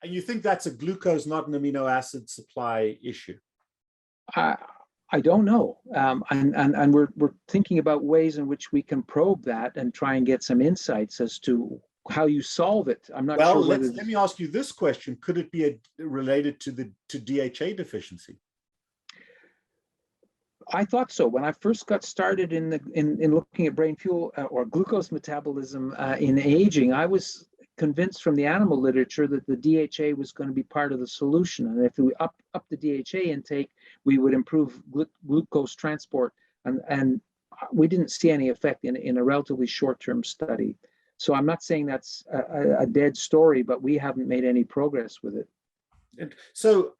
And you think that's a glucose, not an amino acid supply issue? I don't know, and we're thinking about ways in which we can probe that and try and get some insights as to how you solve it. I'm not sure whether. Let me ask you this question: could it be related to DHA deficiency? I thought so when I first got started in looking at brain fuel or glucose metabolism in aging. I was convinced from the animal literature that the DHA was going to be part of the solution, and if we up the DHA intake, we would improve glucose transport, and we didn't see any effect in a relatively short-term study. So I'm not saying that's a dead story, but we haven't made any progress with it. And so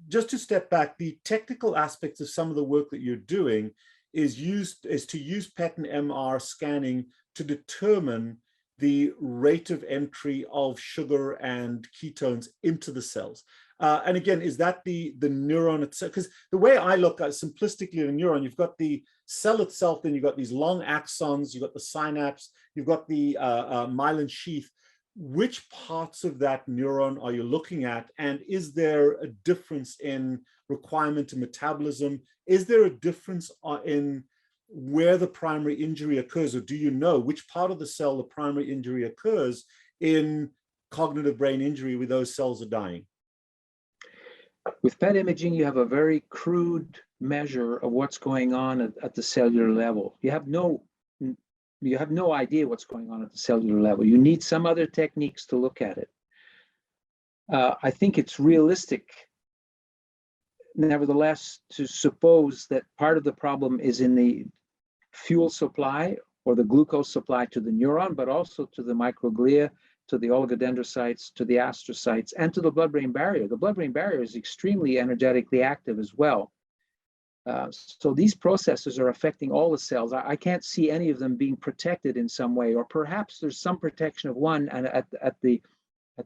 just to step back, the technical aspects of some of the work that you're doing is to use PET and MR scanning to determine the rate of entry of sugar and ketones into the cells. And again, is that the neuron itself? Because the way I look at simplistically at a neuron, you've got the cell itself, then you've got these long axons, you've got the synapse, you've got the myelin sheath. Which parts of that neuron are you looking at? And is there a difference in requirement to metabolism? Is there a difference in where the primary injury occurs, or do you know which part of the cell the primary injury occurs in cognitive brain injury where those cells are dying? With PET imaging, you have a very crude measure of what's going on at the cellular level. You have no idea what's going on at the cellular level. You need some other techniques to look at it. I think it's realistic, nevertheless, to suppose that part of the problem is in the fuel supply or the glucose supply to the neuron, but also to the microglia, to the oligodendrocytes, to the astrocytes, and to the blood-brain barrier. The blood-brain barrier is extremely energetically active as well. So these processes are affecting all the cells. I can't see any of them being protected in some way, or perhaps there's some protection of one and at the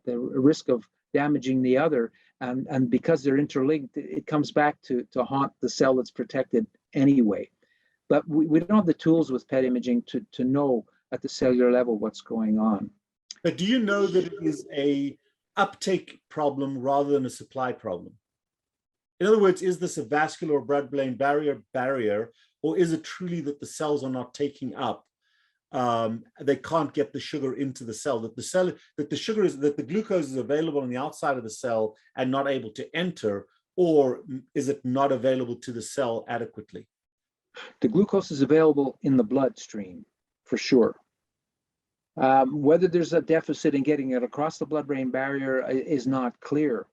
risk of damaging the other. And because they're interlinked, it comes back to haunt the cell that's protected anyway. But we don't have the tools with PET imaging to know at the cellular level what's going on. But do you know that it is a uptake problem rather than a supply problem? In other words, is this a vascular or blood-brain barrier, or is it truly that the cells are not taking up? They can't get the sugar into the cell. That the glucose is available on the outside of the cell and not able to enter, or is it not available to the cell adequately? The glucose is available in the bloodstream, for sure. Whether there's a deficit in getting it across the blood-brain barrier is not clear,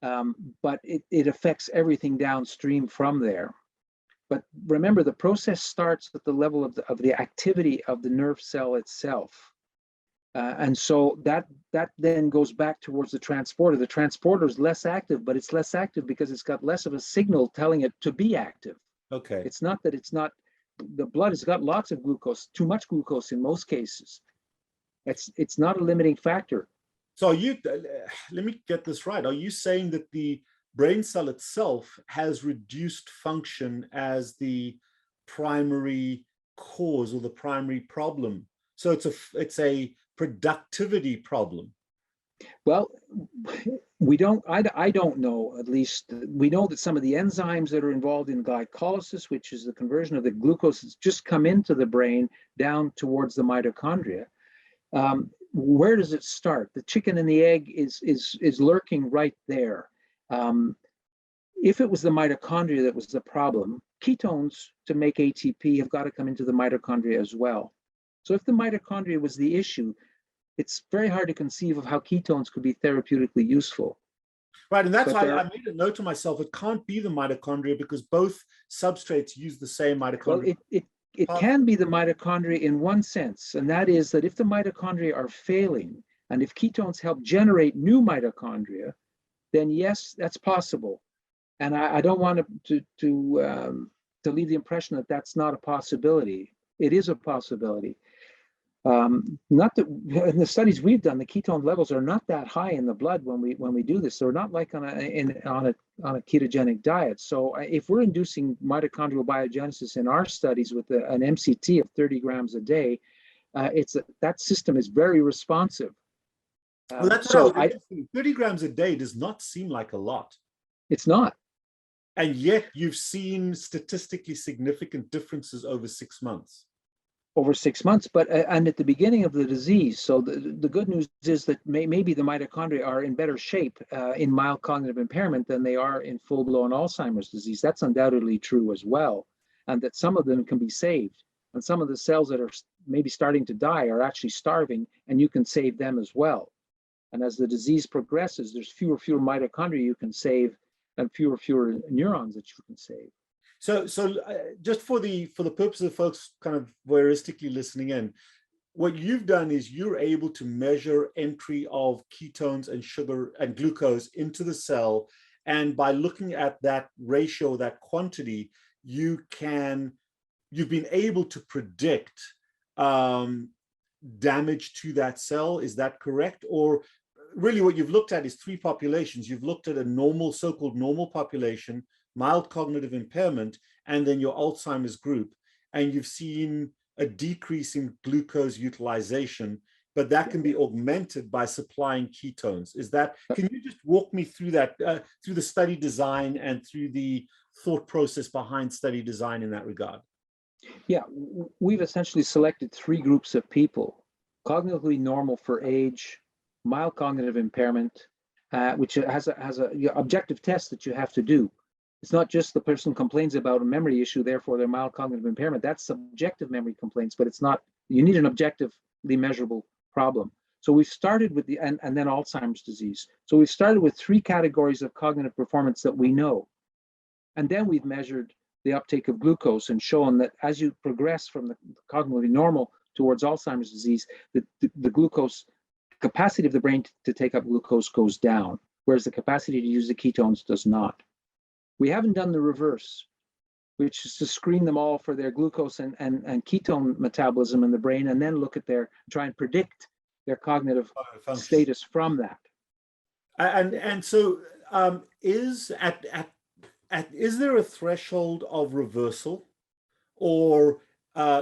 but it affects everything downstream from there. But remember, the process starts at the level of the activity of the nerve cell itself. And so that then goes back towards the transporter. The transporter is less active, but it's less active because it's got less of a signal telling it to be active. Okay. It's not that it's not, the blood has got lots of glucose, too much glucose in most cases. It's not a limiting factor. So let me get this right. Are you saying that the brain cell itself has reduced function as the primary cause or the primary problem? So it's a productivity problem. Well, I don't know, at least. We know that some of the enzymes that are involved in glycolysis, which is the conversion of the glucose that's just come into the brain down towards the mitochondria. Where does it start? The chicken and the egg is lurking right there. If it was the mitochondria that was the problem, ketones to make ATP have got to come into the mitochondria as well. So if the mitochondria was the issue, it's very hard to conceive of how ketones could be therapeutically useful. Right, and that's why I made a note to myself, it can't be the mitochondria because both substrates use the same mitochondria. Well, it can be the mitochondria in one sense, and that is that if the mitochondria are failing, and if ketones help generate new mitochondria, then yes, that's possible. And I don't want to leave the impression that that's not a possibility. It is a possibility. Not that in the studies we've done, the ketone levels are not that high in the blood when we do this. They're not like on a ketogenic diet. So if we're inducing mitochondrial biogenesis in our studies with an MCT of 30 grams a day, that system is very responsive. Well, that's what I So was interested in. 30 grams a day does not seem like a lot. it's not. And yet you've seen statistically significant differences over 6 months. Over 6 months, but and at the beginning of the disease. So the good news is that maybe the mitochondria are in better shape in mild cognitive impairment than they are in full-blown Alzheimer's disease. That's undoubtedly true as well, and that some of them can be saved, and some of the cells that are maybe starting to die are actually starving, and you can save them as well. And as the disease progresses, there's fewer mitochondria you can save, and fewer neurons that you can save. So just for the purpose of folks kind of voyeuristically listening in, what you've done is you're able to measure entry of ketones and sugar and glucose into the cell. And by looking at that ratio, that quantity, you've been able to predict damage to that cell. Is that correct? Or really what you've looked at is three populations. You've looked at a normal, so-called normal population, mild cognitive impairment, and then your Alzheimer's group. And you've seen a decrease in glucose utilization, but that can be augmented by supplying ketones. Can you just walk me through that, through the study design and through the thought process behind study design in that regard? Yeah, we've essentially selected three groups of people: cognitively normal for age, mild cognitive impairment, which has a objective test that you have to do. It's not just the person complains about a memory issue, therefore they're mild cognitive impairment. That's subjective memory complaints, but it's not. You need an objectively measurable problem. So we've started with and then Alzheimer's disease. So we've started with three categories of cognitive performance that we know, and then we've measured the uptake of glucose and shown that as you progress from the cognitively normal towards Alzheimer's disease, the glucose capacity of the brain to take up glucose goes down, whereas the capacity to use the ketones does not. We haven't done the reverse, which is to screen them all for their glucose and ketone metabolism in the brain, and then try and predict their cognitive status from that. And so is there a threshold of reversal or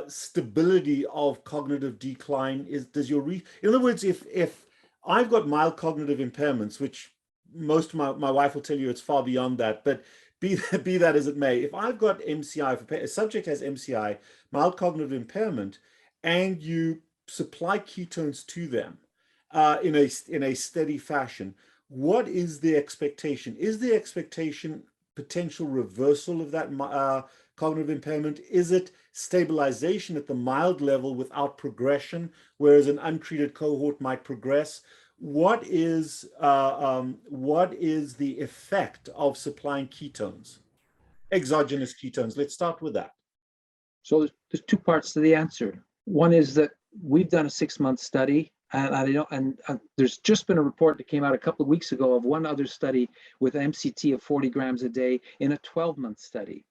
stability of cognitive decline? In other words, if I've got mild cognitive impairments, which most of my wife will tell you it's far beyond that, but be that as it may, if I've got MCI, if a subject has MCI, mild cognitive impairment, and you supply ketones to them in a steady fashion, what is the expectation? Is the expectation potential reversal of that cognitive impairment? Is it stabilization at the mild level without progression, whereas an untreated cohort might progress? What is the effect of supplying ketones, exogenous ketones? Let's start with that. So there's two parts to the answer. One is that we've done a 6-month study, and there's just been a report that came out a couple of weeks ago of one other study with MCT of 40 grams a day in a 12-month study.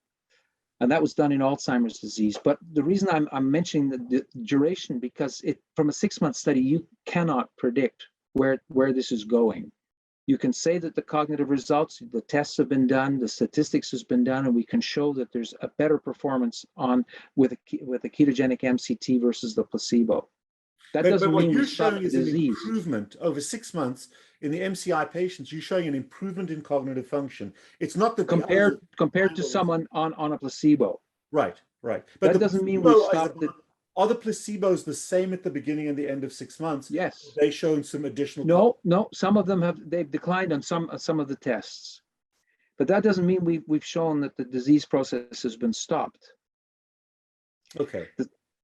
And that was done in Alzheimer's disease. But the reason I'm mentioning the duration, because from a 6-month study, you cannot predict where this is going. You can say that the cognitive results, the tests have been done, the statistics has been done, and we can show that there's a better performance with a ketogenic MCT versus the placebo. That doesn't mean we stop the disease. An improvement over 6 months in the MCI patients. You're showing an improvement in cognitive function. It's not that compared to someone on a placebo. Right. But that doesn't mean we stopped it. Are the placebos the same at the beginning and the end of 6 months? Yes. They shown some additional. No. Some of them they've declined on some of the tests, but that doesn't mean we've shown that the disease process has been stopped. Okay.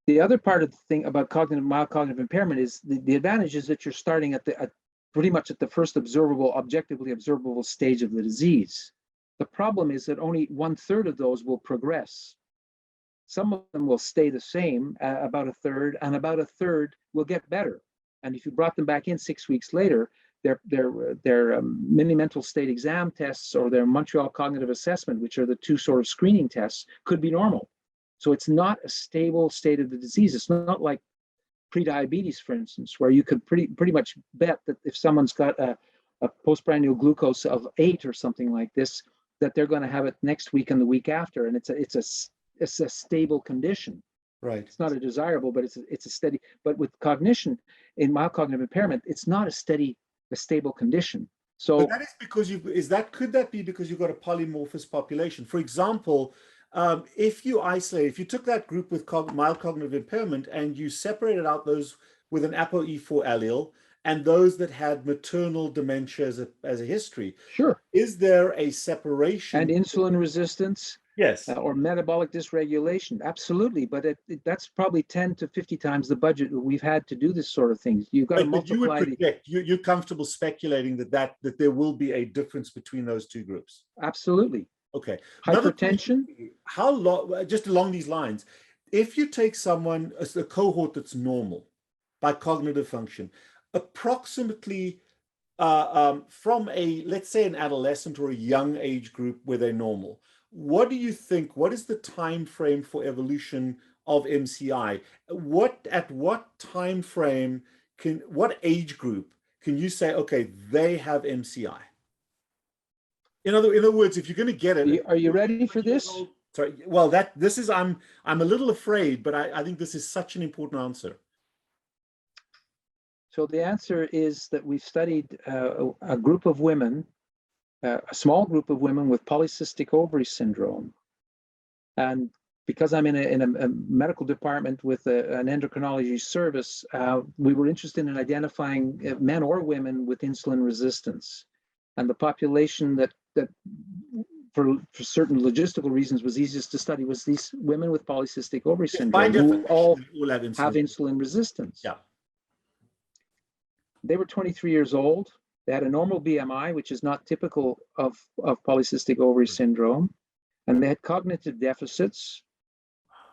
The other part of the thing about mild cognitive impairment is the advantage is that you're starting at pretty much at the first objectively observable stage of the disease. The problem is that only 1/3 of those will progress. Some of them will stay the same, about 1/3, and about 1/3 will get better. And if you brought them back in 6 weeks later, their mini mental state exam tests or their Montreal cognitive assessment, which are the two sort of screening tests, could be normal. So it's not a stable state of the disease. It's not like prediabetes, for instance, where you could pretty much bet that if someone's got a postprandial glucose of 8 or something like this, that they're going to have it next week and the week after, and it's a stable condition. Right. It's not a desirable, but it's a steady. But with cognition, in mild cognitive impairment, it's not a steady a stable condition. But So that is because could that be because you've got a polymorphous population? For example, if you took that group with mild cognitive impairment and you separated out those with an ApoE4 allele and those that had maternal dementia as a history, sure. is there a separation? And insulin resistance, Yes. or metabolic dysregulation, absolutely. But that's probably 10 to 50 times the budget we've had to do this sort of thing. You've got to multiply. You would predict, you're comfortable speculating that there will be a difference between those two groups. Absolutely. Okay. Hypertension. How long? Just along these lines, if you take someone as a cohort that's normal by cognitive function, approximately from let's say an adolescent or a young age group where they're normal, what do you think, what is the time frame for evolution of MCI? At what time frame what age group can you say, okay, they have MCI? In other words, if you're going to get it, Are you ready for this? Sorry, well, I'm a little afraid, but I think this is such an important answer. So the answer is that we've studied a group of women, a small group of women with polycystic ovary syndrome. And because I'm in a medical department with an endocrinology service, we were interested in identifying men or women with insulin resistance. And the population that for certain logistical reasons was easiest to study was these women with polycystic ovary syndrome who all have insulin resistance. Yeah. They were 23 years old. They had a normal BMI, which is not typical of polycystic ovary syndrome, and they had cognitive deficits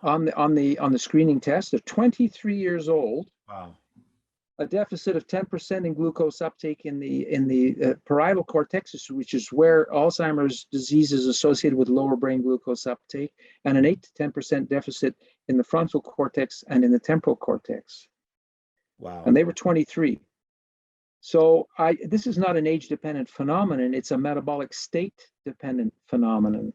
on the screening test. They're 23 years old. Wow. A deficit of 10% in glucose uptake in the parietal cortex, which is where Alzheimer's disease is associated with lower brain glucose uptake, and an 8 to 10% deficit in the frontal cortex and in the temporal cortex. Wow. And they were 23. So this is not an age-dependent phenomenon. It's a metabolic state-dependent phenomenon.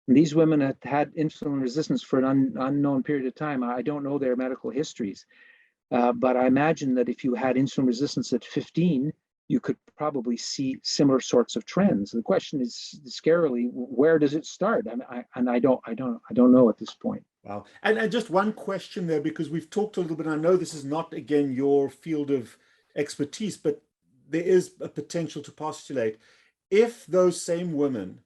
And these women had insulin resistance for an unknown period of time. I don't know their medical histories. But I imagine that if you had insulin resistance at 15, you could probably see similar sorts of trends. The question is, scarily, where does it start? I don't know at this point. Wow. And just one question there, because we've talked a little bit. I know this is not, again, your field of expertise, but there is a potential to postulate if those same women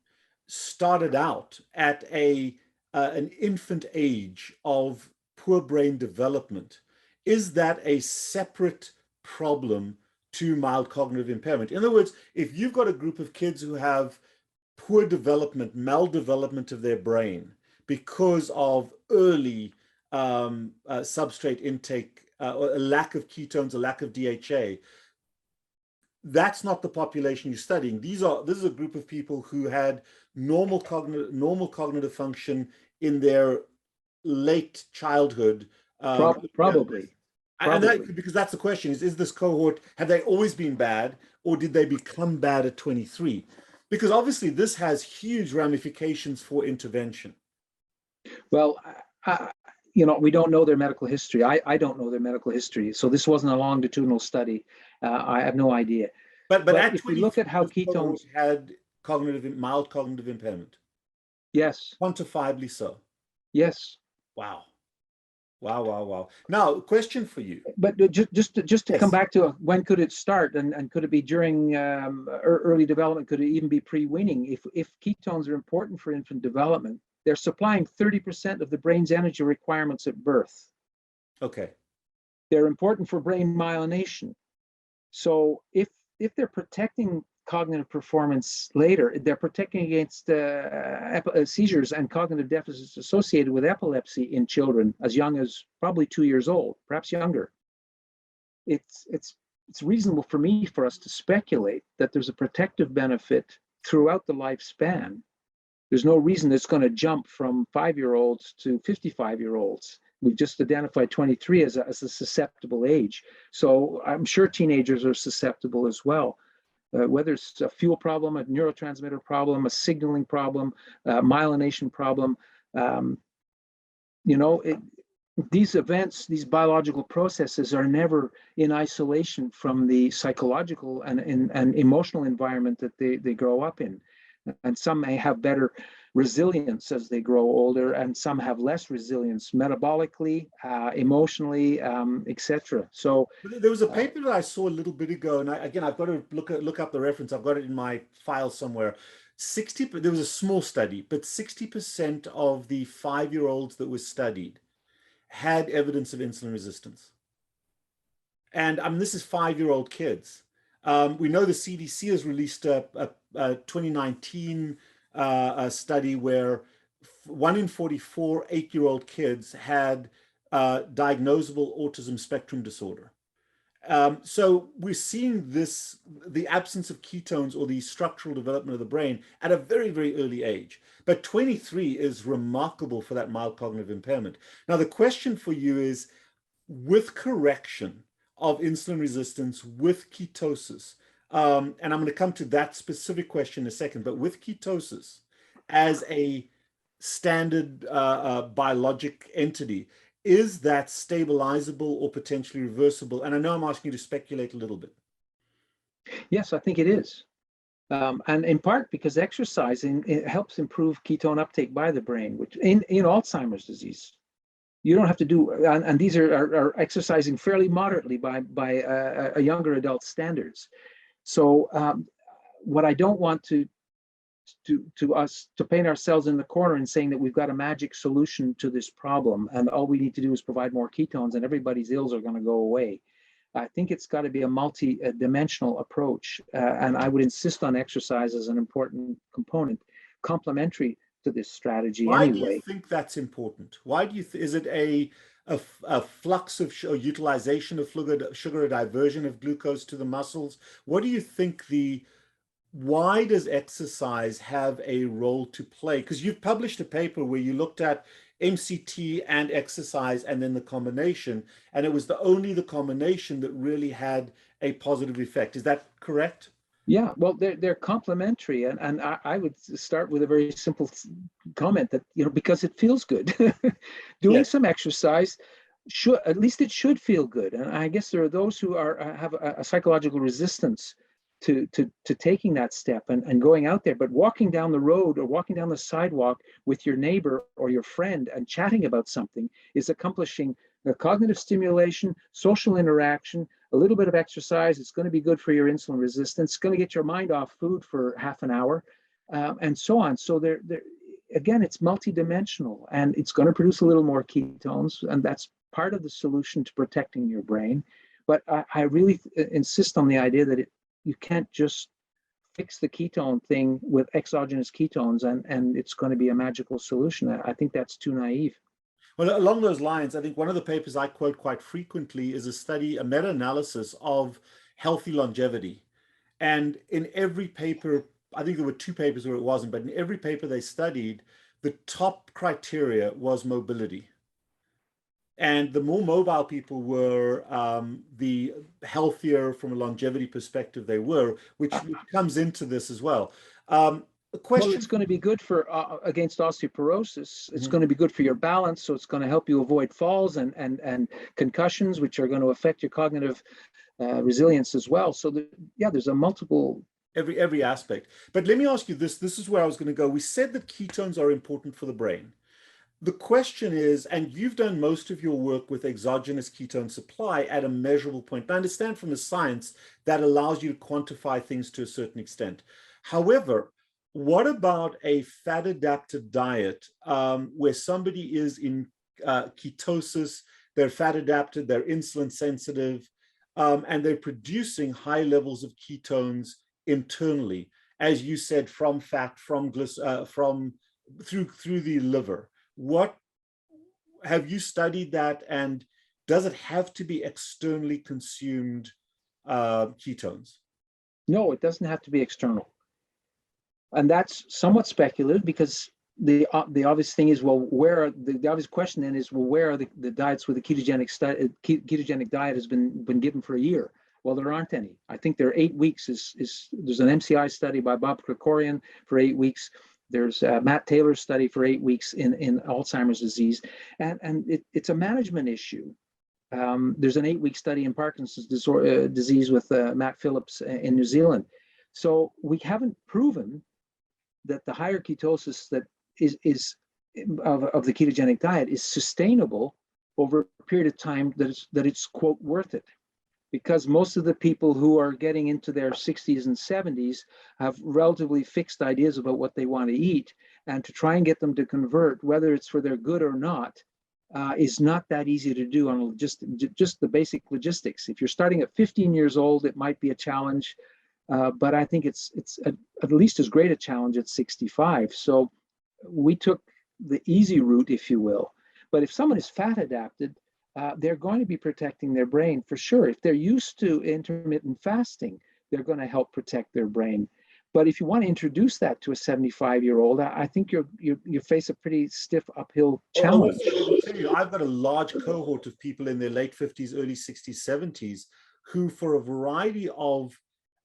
started out at an infant age of poor brain development, is that a separate problem to mild cognitive impairment? In other words, if you've got a group of kids who have poor development, maldevelopment of their brain because of early substrate intake, or a lack of ketones, a lack of DHA, that's not the population you're studying. This is a group of people who had normal cognitive function in their late childhood. Probably. And because that's the question, is this cohort, have they always been bad, or did they become bad at 23? Because obviously this has huge ramifications for intervention. Well, we don't know their medical history. I don't know their medical history. So this wasn't a longitudinal study. I have no idea. But if we look at how ketones had mild cognitive impairment. Yes. Quantifiably so. Yes. Wow. Now, question for you. But just to come back to when could it start, and could it be during early development? Could it even be pre-weaning? If ketones are important for infant development, they're supplying 30% of the brain's energy requirements at birth. Okay. They're important for brain myelination. So if they're protecting cognitive performance later, they're protecting against seizures and cognitive deficits associated with epilepsy in children as young as probably 2 years old, perhaps younger. It's reasonable for us to speculate that there's a protective benefit throughout the lifespan. There's no reason it's going to jump from 5-year-olds to 55-year-olds. We've just identified 23 as a susceptible age. So I'm sure teenagers are susceptible as well. Whether it's a fuel problem, a neurotransmitter problem, a signaling problem, myelination problem, these events, these biological processes are never in isolation from the psychological and emotional environment that they grow up in. And some may have better resilience as they grow older, and some have less resilience metabolically, emotionally, etc. So there was a paper that I saw a little bit ago, and again, I've got to look up the reference. I've got it in my file somewhere. There was a small study, but 60% of the 5-year-olds that were studied had evidence of insulin resistance. And I mean, this is 5-year-old kids. We know the CDC has released a 2019 study where 1 in 44 8-year-old kids had diagnosable autism spectrum disorder. So we're seeing the absence of ketones or the structural development of the brain at a very, very early age. But 23 is remarkable for that mild cognitive impairment. Now, the question for you is, with correction of insulin resistance, with ketosis, and I'm going to come to that specific question in a second, but with ketosis as a standard biologic entity, is that stabilizable or potentially reversible? And I know I'm asking you to speculate a little bit. Yes, I think it is. And in part because exercising, it helps improve ketone uptake by the brain, which in Alzheimer's disease, you don't have to do, and these are exercising fairly moderately by a younger adult standards. So what I don't want to paint ourselves in the corner and saying that we've got a magic solution to this problem and all we need to do is provide more ketones and everybody's ills are going to go away. I think it's got to be a multi-dimensional approach, and I would insist on exercise as an important component, complementary to this strategy. Why anyway. do you think that's important? Why do you is it a flux of or utilization of sugar, a diversion of glucose to the muscles? What do you think why does exercise have a role to play? Because you've published a paper where you looked at MCT and exercise and then the combination, and it was only the combination that really had a positive effect. Is that correct? Yeah, well, they're complementary, and I would start with a very simple comment that, because it feels good. Doing some exercise at least it should feel good. And I guess there are those who have a psychological resistance to taking that step and going out there, but walking down the road or walking down the sidewalk with your neighbor or your friend and chatting about something is accomplishing the cognitive stimulation, social interaction, a little bit of exercise. It's going to be good for your insulin resistance. It's going to get your mind off food for half an hour, and so on. So again, it's multidimensional, and it's going to produce a little more ketones, and that's part of the solution to protecting your brain. But I really insist on the idea that you can't just fix the ketone thing with exogenous ketones and it's going to be a magical solution. I think that's too naive. Well, along those lines, I think one of the papers I quote quite frequently is a meta-analysis of healthy longevity. And in every paper, I think there were 2 papers where it wasn't, but in every paper they studied, the top criteria was mobility. And the more mobile people were, the healthier from a longevity perspective they were, which comes into this as well. Well, it's going to be good for against osteoporosis. It's going to be good for your balance, so it's going to help you avoid falls and concussions, which are going to affect your cognitive resilience as well. So there's a multiple every aspect. But let me ask you this. This is where I was going to go. We said that ketones are important for the brain. The question is, and you've done most of your work with exogenous ketone supply at a measurable point. And I understand from the science that allows you to quantify things to a certain extent. However, what about a fat-adapted diet where somebody is in ketosis, they're fat-adapted, they're insulin sensitive, and they're producing high levels of ketones internally, as you said, from fat, from through the liver? What have you studied that, and does it have to be externally consumed ketones? No, it doesn't have to be external. And that's somewhat speculative because the obvious thing is, well, the obvious question then is, well, where are the diets where the ketogenic diet has been given for a year? Well, there aren't any. I think there are 8 weeks. There's an MCI study by Bob Krikorian for 8 weeks. There's a Matt Taylor study for 8 weeks in Alzheimer's disease, and it's a management issue. There's an 8-week study in Parkinson's disease with Matt Phillips in New Zealand. So we haven't proven that the higher ketosis that is of the ketogenic diet is sustainable over a period of time that it's quote worth it, because most of the people who are getting into their 60s and 70s have relatively fixed ideas about what they want to eat, and to try and get them to convert, whether it's for their good or not, is not that easy to do on just the basic logistics. If you're starting at 15 years old, it might be a challenge, but I think it's at least as great a challenge at 65. So we took the easy route, if you will. But if someone is fat adapted, they're going to be protecting their brain for sure. If they're used to intermittent fasting, they're going to help protect their brain. But if you want to introduce that to a 75-year-old, I think you face a pretty stiff uphill challenge. I'll tell you, I've got a large cohort of people in their late 50s, early 60s, 70s, who, for a variety of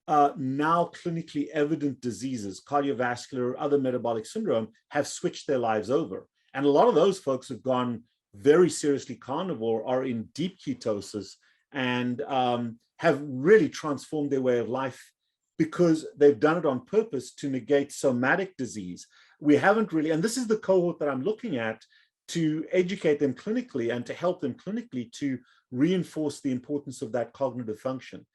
now clinically evident diseases, cardiovascular, other metabolic syndrome, have switched their lives over. And a lot of those folks have gone very seriously carnivore, are in deep ketosis, and have really transformed their way of life because they've done it on purpose to negate somatic disease. We haven't really, and this is the cohort that I'm looking at to educate them clinically and to help them clinically to reinforce the importance of that cognitive function.